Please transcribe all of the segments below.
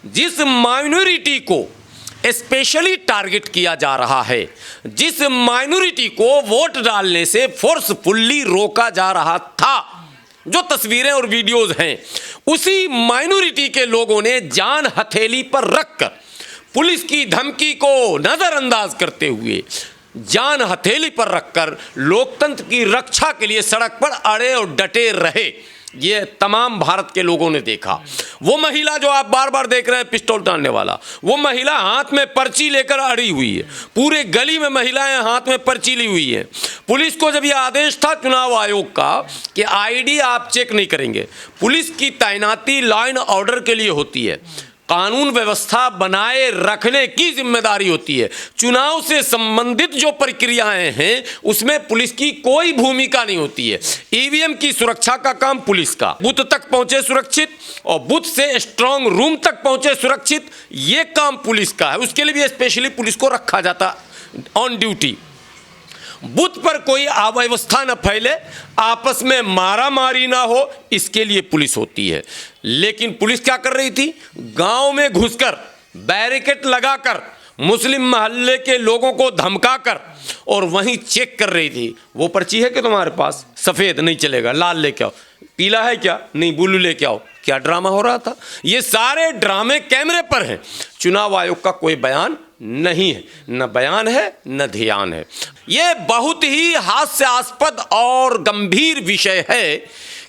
जिस माइनॉरिटी को specially target किया जा रहा है, जिस माइनॉरिटी को वोट डालने से फोर्सफुल्ली रोका जा रहा था, जो तस्वीरें और वीडियोस हैं, उसी माइनॉरिटी के लोगों ने जान हथेली पर रखकर पुलिस की धमकी को नजरअंदाज करते हुए जान हथेली पर रखकर लोकतंत्र की रक्षा के लिए सड़क पर अड़े और डटे रहे। ये तमाम भारत के लोगों ने देखा। वो महिला जो आप बार बार देख रहे हैं पिस्टल तानने वाला, वो महिला हाथ में पर्ची लेकर अड़ी हुई है। पूरे गली में महिलाएं हाथ में पर्ची ली हुई है। पुलिस को जब यह आदेश था चुनाव आयोग का कि आईडी आप चेक नहीं करेंगे, पुलिस की तैनाती लॉ एंड ऑर्डर के लिए होती है, कानून व्यवस्था बनाए रखने की जिम्मेदारी होती है। चुनाव से संबंधित जो प्रक्रियाएं हैं उसमें पुलिस की कोई भूमिका नहीं होती है। ईवीएम की सुरक्षा का काम पुलिस का, बूथ तक पहुंचे सुरक्षित और बूथ से स्ट्रांग रूम तक पहुंचे सुरक्षित, ये काम पुलिस का है। उसके लिए भी स्पेशली पुलिस को रखा जाता ऑन ड्यूटी। बूथ पर कोई अव्यवस्था न फैले, आपस में मारामारी ना हो, इसके लिए पुलिस होती है। लेकिन पुलिस क्या कर रही थी? गांव में घुसकर बैरिकेड लगाकर मुस्लिम मोहल्ले के लोगों को धमकाकर और वहीं चेक कर रही थी। वो पर्ची है कि तुम्हारे पास? सफ़ेद नहीं चलेगा, लाल लेके आओ। पीला है क्या? नहीं, ब्लू लेके आओ। क्या ड्रामा हो रहा था? ये सारे ड्रामे कैमरे पर हैं। चुनाव आयोग का कोई बयान नहीं है, न बयान है न ध्यान है। ये बहुत ही हास्यास्पद और गंभीर विषय है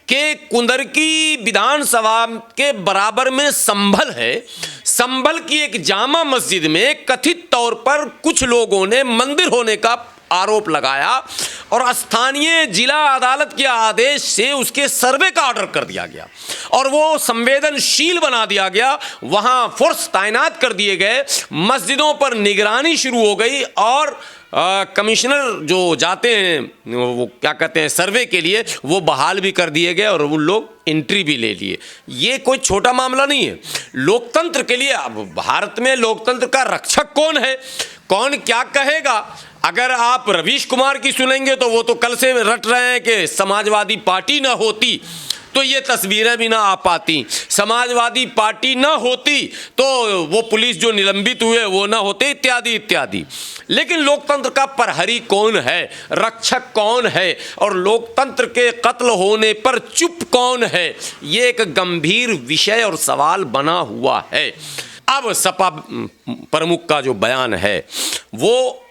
कि कुंदरकी विधानसभा के बराबर में संभल है। संभल की एक जामा मस्जिद में कथित तौर पर कुछ लोगों ने मंदिर होने का आरोप लगाया और स्थानीय जिला अदालत के आदेश से उसके सर्वे का ऑर्डर कर दिया गया और वो संवेदनशील बना दिया गया। वहां फोर्स तैनात कर दिए गए, मस्जिदों पर निगरानी शुरू हो गई और कमिश्नर जो जाते हैं वो क्या कहते हैं सर्वे के लिए, वो बहाल भी कर दिए गए और वो लोग एंट्री भी ले लिए। ये कोई छोटा मामला नहीं है लोकतंत्र के लिए। अब भारत में लोकतंत्र का रक्षक कौन है, कौन क्या कहेगा? अगर आप रवीश कुमार की सुनेंगे तो वो तो कल से रट रहे हैं कि समाजवादी पार्टी ना होती तो ये तस्वीरें भी ना आ पाती, समाजवादी पार्टी ना होती तो वो पुलिस जो निलंबित हुए वो ना होते, इत्यादि इत्यादि। लेकिन लोकतंत्र का प्रहरी कौन है, रक्षक कौन है और लोकतंत्र के कत्ल होने पर चुप कौन है, ये एक गंभीर विषय और सवाल बना हुआ है। अब सपा प्रमुख का जो बयान है वो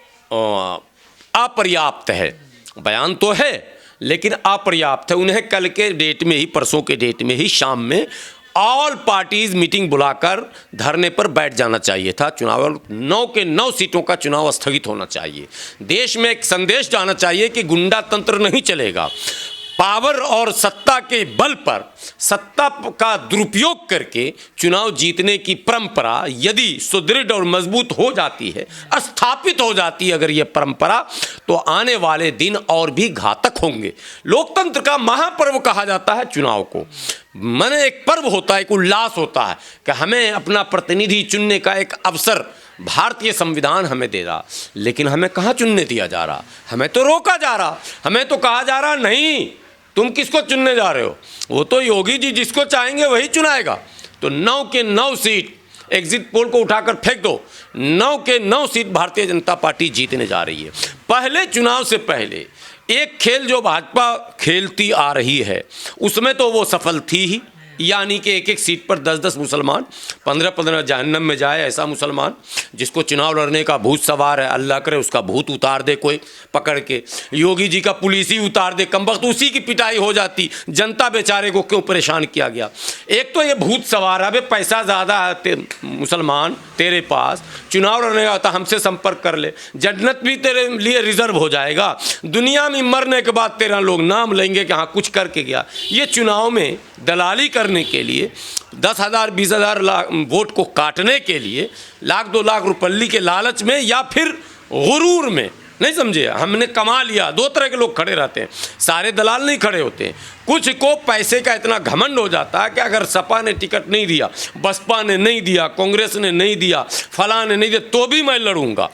अपर्याप्त है। बयान तो है लेकिन अपर्याप्त है। उन्हें कल के डेट में ही, परसों के डेट में ही शाम में ऑल पार्टीज मीटिंग बुलाकर धरने पर बैठ जाना चाहिए था। चुनाव 9 के 9 सीटों का चुनाव स्थगित होना चाहिए। देश में एक संदेश जाना चाहिए कि गुंडा तंत्र नहीं चलेगा। पावर और सत्ता के बल पर सत्ता का दुरुपयोग करके चुनाव जीतने की परंपरा यदि सुदृढ़ और मजबूत हो जाती है, स्थापित हो जाती है अगर ये परंपरा, तो आने वाले दिन और भी घातक होंगे। लोकतंत्र का महापर्व कहा जाता है चुनाव को। माने एक पर्व होता है, एक उल्लास होता है कि हमें अपना प्रतिनिधि चुनने का एक अवसर भारतीय संविधान हमें दे रहा, लेकिन हमें कहाँ चुनने दिया जा रहा? हमें तो रोका जा रहा। हमें तो कहा जा रहा नहीं, तुम किसको चुनने जा रहे हो? वो तो योगी जी जिसको चाहेंगे वही चुनाएगा। तो 9 के 9 सीट, एग्जिट पोल को उठाकर फेंक दो, 9 के 9 सीट भारतीय जनता पार्टी जीतने जा रही है। पहले चुनाव से पहले एक खेल जो भाजपा खेलती आ रही है उसमें तो वो सफल थी ही, यानी कि एक एक सीट पर 10-10 मुसलमान, 15-15 जहन्नम में जाए ऐसा मुसलमान जिसको चुनाव लड़ने का भूत सवार है, अल्लाह करे उसका भूत उतार दे कोई पकड़ के, योगी जी का पुलिस ही उतार दे, कमबख्त उसी की पिटाई हो जाती। जनता बेचारे को क्यों परेशान किया गया? एक तो ये भूत सवार है, पैसा ज़्यादा है मुसलमान तेरे पास, चुनाव लड़ने का होता हमसे संपर्क कर ले, जन्नत भी तेरे लिए रिजर्व हो जाएगा, दुनिया में मरने के बाद तेरा लोग नाम लेंगे कि हाँ कुछ करके गया। ये चुनाव में दलाली करने के लिए 10,000 20,000 वोट को काटने के लिए, 1-2 लाख रुपये के लालच में या फिर गुरूर में, नहीं समझे, हमने कमा लिया। 2 तरह के लोग खड़े रहते हैं, सारे दलाल नहीं खड़े होते हैं। कुछ को पैसे का इतना घमंड हो जाता है कि अगर सपा ने टिकट नहीं दिया, बसपा ने नहीं दिया, कांग्रेस ने नहीं दिया, फलां ने नहीं दिया, तो भी मैं लड़ूंगा।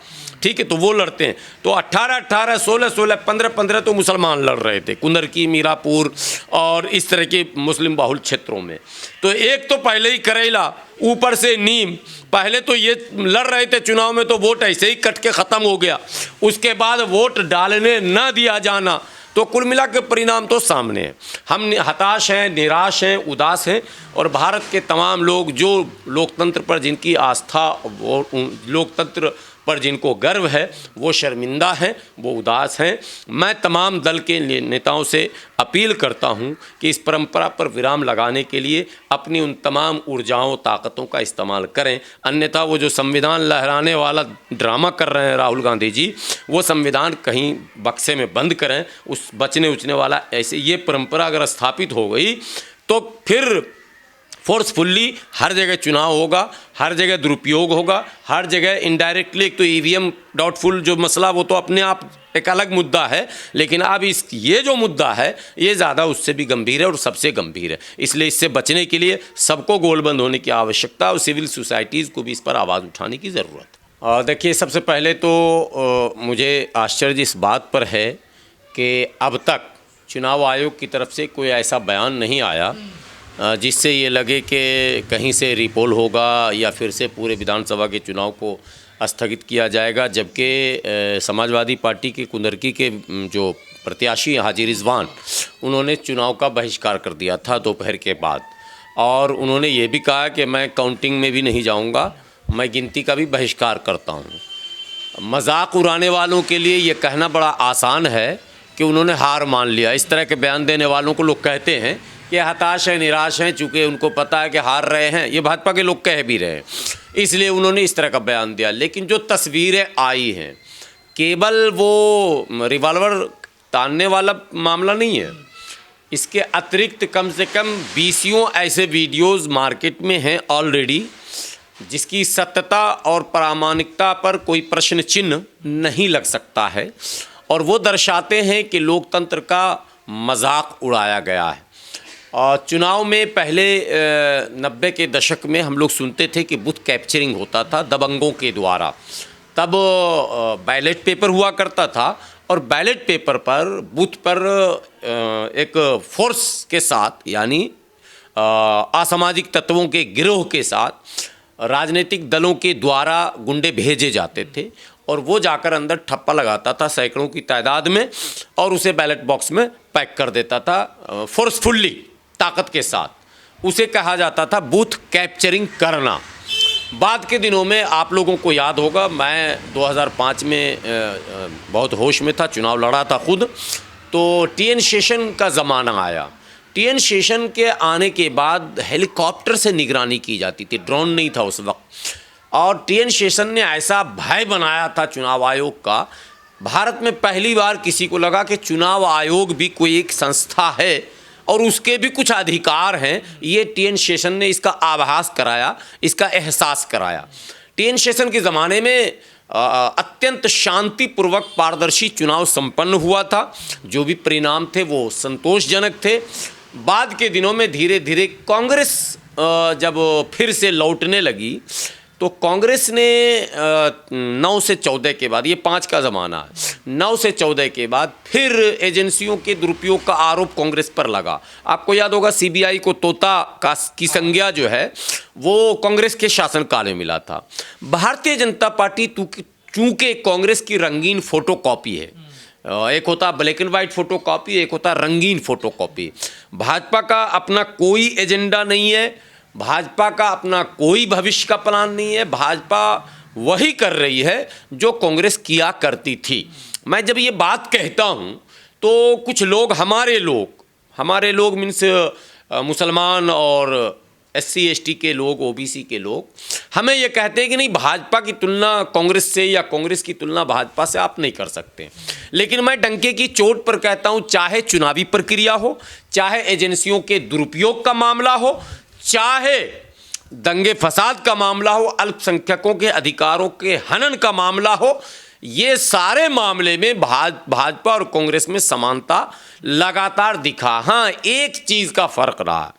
ठीक है, तो वो लड़ते हैं। तो 18-18, 16-16, 15-15 तो मुसलमान लड़ रहे थे कुंदरकी, मीरापुर और इस तरह के मुस्लिम बाहुल क्षेत्रों में। तो एक तो पहले ही करेला, ऊपर से नीम, पहले तो ये लड़ रहे थे चुनाव में तो वोट ऐसे ही कट के ख़त्म हो गया। उसके बाद वोट डालने न दिया जाना, तो कुल मिला के परिणाम तो सामने है। हम हताश हैं, निराश हैं, उदास हैं, और भारत के तमाम लोग जो लोकतंत्र पर जिनकी आस्था, वो लोकतंत्र पर जिनको गर्व है, वो शर्मिंदा हैं, वो उदास हैं। मैं तमाम दल के नेताओं से अपील करता हूं कि इस परंपरा पर विराम लगाने के लिए अपनी उन तमाम ऊर्जाओं, ताकतों का इस्तेमाल करें। अन्यथा वो जो संविधान लहराने वाला ड्रामा कर रहे हैं राहुल गांधी जी, वो संविधान कहीं बक्से में बंद करें। उस बचने उचने वाला ऐसे ये परंपरा अगर स्थापित हो गई तो फिर फोर्सफुल्ली हर जगह चुनाव होगा, हर जगह दुरुपयोग होगा, हर जगह इनडायरेक्टली। एक तो ईवीएम डाउटफुल जो मसला, वो तो अपने आप एक अलग मुद्दा है, लेकिन अब ये जो मुद्दा है ये ज़्यादा उससे भी गंभीर है और सबसे गंभीर है। इसलिए इससे बचने के लिए सबको गोलबंद होने की आवश्यकता और सिविल सोसाइटीज़ को भी इस पर आवाज़ उठाने की ज़रूरत है। देखिए, सबसे पहले तो मुझे आश्चर्य इस बात पर है कि अब तक चुनाव आयोग की तरफ से कोई ऐसा बयान नहीं आया जिससे ये लगे कि कहीं से रिपोल होगा या फिर से पूरे विधानसभा के चुनाव को स्थगित किया जाएगा। जबकि समाजवादी पार्टी के कुंदरकी के जो प्रत्याशी हाजी रिजवान, उन्होंने चुनाव का बहिष्कार कर दिया था दोपहर के बाद, और उन्होंने ये भी कहा कि मैं काउंटिंग में भी नहीं जाऊंगा, मैं गिनती का भी बहिष्कार करता हूं। मजाक उड़ाने वालों के लिए ये कहना बड़ा आसान है कि उन्होंने हार मान लिया। इस तरह के बयान देने वालों को लोग कहते हैं कि हताश हैं, निराश हैं, चूँकि उनको पता है कि हार रहे हैं। ये भाजपा के लोग कह भी रहे हैं, इसलिए उन्होंने इस तरह का बयान दिया। लेकिन जो तस्वीरें आई हैं, केवल वो रिवॉल्वर तानने वाला मामला नहीं है, इसके अतिरिक्त कम से कम 20 ऐसे वीडियोज़ मार्केट में हैं ऑलरेडी, जिसकी सत्यता और प्रामाणिकता पर कोई प्रश्न चिन्ह नहीं लग सकता है, और वो दर्शाते हैं कि लोकतंत्र का मजाक उड़ाया गया है। और चुनाव में पहले 90 के दशक में हम लोग सुनते थे कि बूथ कैप्चरिंग होता था दबंगों के द्वारा। तब बैलेट पेपर हुआ करता था, और बैलेट पेपर पर बूथ पर एक फोर्स के साथ, यानी असामाजिक तत्वों के गिरोह के साथ राजनीतिक दलों के द्वारा गुंडे भेजे जाते थे, और वो जाकर अंदर ठप्पा लगाता था सैकड़ों की तादाद में, और उसे बैलेट बॉक्स में पैक कर देता था फोर्सफुल्ली, ताकत के साथ। उसे कहा जाता था बूथ कैप्चरिंग करना। बाद के दिनों में आप लोगों को याद होगा, मैं 2005 में बहुत होश में था, चुनाव लड़ा था खुद, तो टीएन शेषन का ज़माना आया। टीएन शेषन के आने के बाद हेलीकॉप्टर से निगरानी की जाती थी, ड्रोन नहीं था उस वक्त, और टीएन शेषन ने ऐसा भय बनाया था चुनाव आयोग का। भारत में पहली बार किसी को लगा कि चुनाव आयोग भी कोई एक संस्था है और उसके भी कुछ अधिकार हैं। ये टीएन शेषन ने इसका आभास कराया, इसका एहसास कराया। टीएन शेषन के ज़माने में अत्यंत शांतिपूर्वक पारदर्शी चुनाव संपन्न हुआ था। जो भी परिणाम थे वो संतोषजनक थे। बाद के दिनों में धीरे धीरे कांग्रेस जब फिर से लौटने लगी, तो कांग्रेस ने 9 से 14 के बाद, ये 5 का ज़माना है, 9 से 14 के बाद फिर एजेंसियों के दुरुपयोग का आरोप कांग्रेस पर लगा। आपको याद होगा सीबीआई को तोता की संज्ञा जो है वो कांग्रेस के शासनकाल में मिला था। भारतीय जनता पार्टी चूँकि कांग्रेस की रंगीन फोटो कॉपी है, एक होता black and white photo copy, एक होता रंगीन फोटो कॉपी। भाजपा का अपना कोई एजेंडा नहीं है, भाजपा का अपना कोई भविष्य का प्लान नहीं है। भाजपा वही कर रही है जो कांग्रेस किया करती थी। मैं जब ये बात कहता हूँ तो कुछ लोग, हमारे लोग मीन्स मुसलमान और SC ST के लोग, OBC के लोग, हमें ये कहते हैं कि नहीं, भाजपा की तुलना कांग्रेस से या कांग्रेस की तुलना भाजपा से आप नहीं कर सकते। लेकिन मैं डंके की चोट पर कहता हूँ, चाहे चुनावी प्रक्रिया हो, चाहे एजेंसियों के दुरुपयोग का मामला हो, चाहे दंगे फसाद का मामला हो, अल्पसंख्यकों के अधिकारों के हनन का मामला हो, ये सारे मामले में भाजपा और कांग्रेस में समानता लगातार दिखा। हाँ, एक चीज़ का फर्क रहा,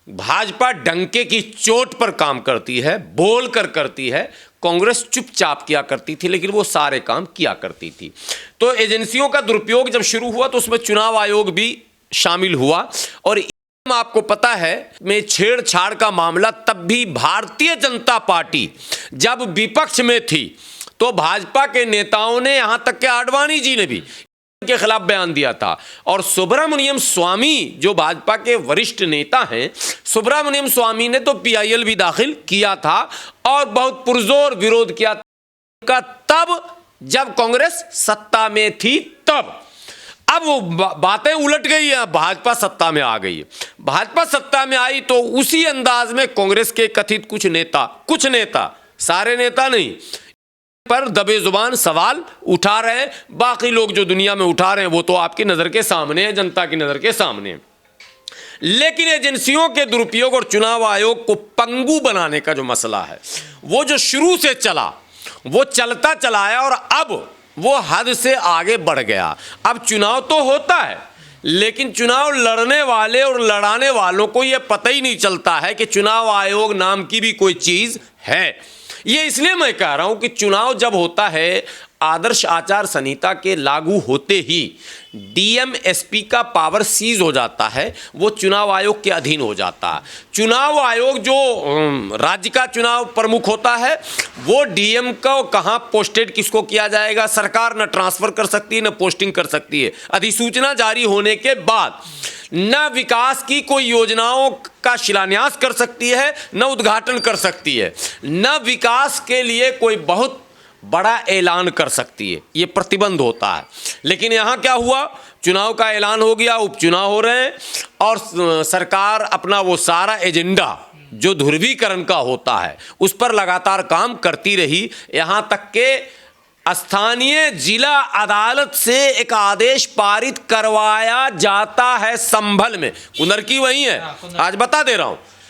भाजपा डंके की चोट पर काम करती है, बोल कर करती है। कांग्रेस चुपचाप किया करती थी, लेकिन वो सारे काम किया करती थी। तो एजेंसियों का दुरुपयोग जब शुरू हुआ तो उसमें चुनाव आयोग भी शामिल हुआ। और आपको पता है में छेड़छाड़ का मामला तब भी भारतीय जनता पार्टी जब विपक्ष में थी तो भाजपा के नेताओं ने, यहां तक कि आडवाणी जी ने भी के खिलाफ बयान दिया था। और सुब्रमण्यम स्वामी जो भाजपा के वरिष्ठ नेता हैं, सुब्रमण्यम स्वामी ने तो पीआईएल भी दाखिल किया था और बहुत पुरजोर विरोध किया था, तब जब कांग्रेस सत्ता में थी तब। अब वो बातें उलट गई हैं, भाजपा सत्ता में आ गई है। भाजपा सत्ता में आई तो उसी अंदाज में कांग्रेस के कथित कुछ नेता, सारे नेता नहीं, पर दबे जुबान सवाल उठा रहे हैं। बाकी लोग जो दुनिया में उठा रहे हैं वो तो आपकी नजर के सामने है, जनता की नजर के सामने है। लेकिन एजेंसियों के दुरुपयोग और चुनाव आयोग को पंगु बनाने का जो मसला है, वो जो शुरू से चला वो चलता चलाया और अब वो हद से आगे बढ़ गया। अब चुनाव तो होता है, लेकिन चुनाव लड़ने वाले और लड़ाने वालों को यह पता ही नहीं चलता है कि चुनाव आयोग नाम की भी कोई चीज है। ये इसलिए मैं कह रहा हूं कि चुनाव जब होता है, आदर्श आचार संहिता के लागू होते ही डीएम एसपी का पावर सीज हो जाता है, वो चुनाव आयोग के अधीन हो जाता है। चुनाव आयोग जो राज्य का चुनाव प्रमुख होता है, वो डीएम को कहाँ पोस्टेड किसको किया जाएगा, सरकार न ट्रांसफर कर सकती है न पोस्टिंग कर सकती है। अधिसूचना जारी होने के बाद न विकास की कोई योजनाओं का शिलान्यास कर सकती है, न उद्घाटन कर सकती है, न विकास के लिए कोई बहुत बड़ा ऐलान कर सकती है। ये प्रतिबंध होता है। लेकिन यहाँ क्या हुआ, चुनाव का ऐलान हो गया, उपचुनाव हो रहे हैं और सरकार अपना वो सारा एजेंडा जो ध्रुवीकरण का होता है उस पर लगातार काम करती रही। यहाँ तक के स्थानीय जिला अदालत से एक आदेश पारित करवाया जाता है संभल में। कुनर की वही है, आज बता दे रहा हूँ,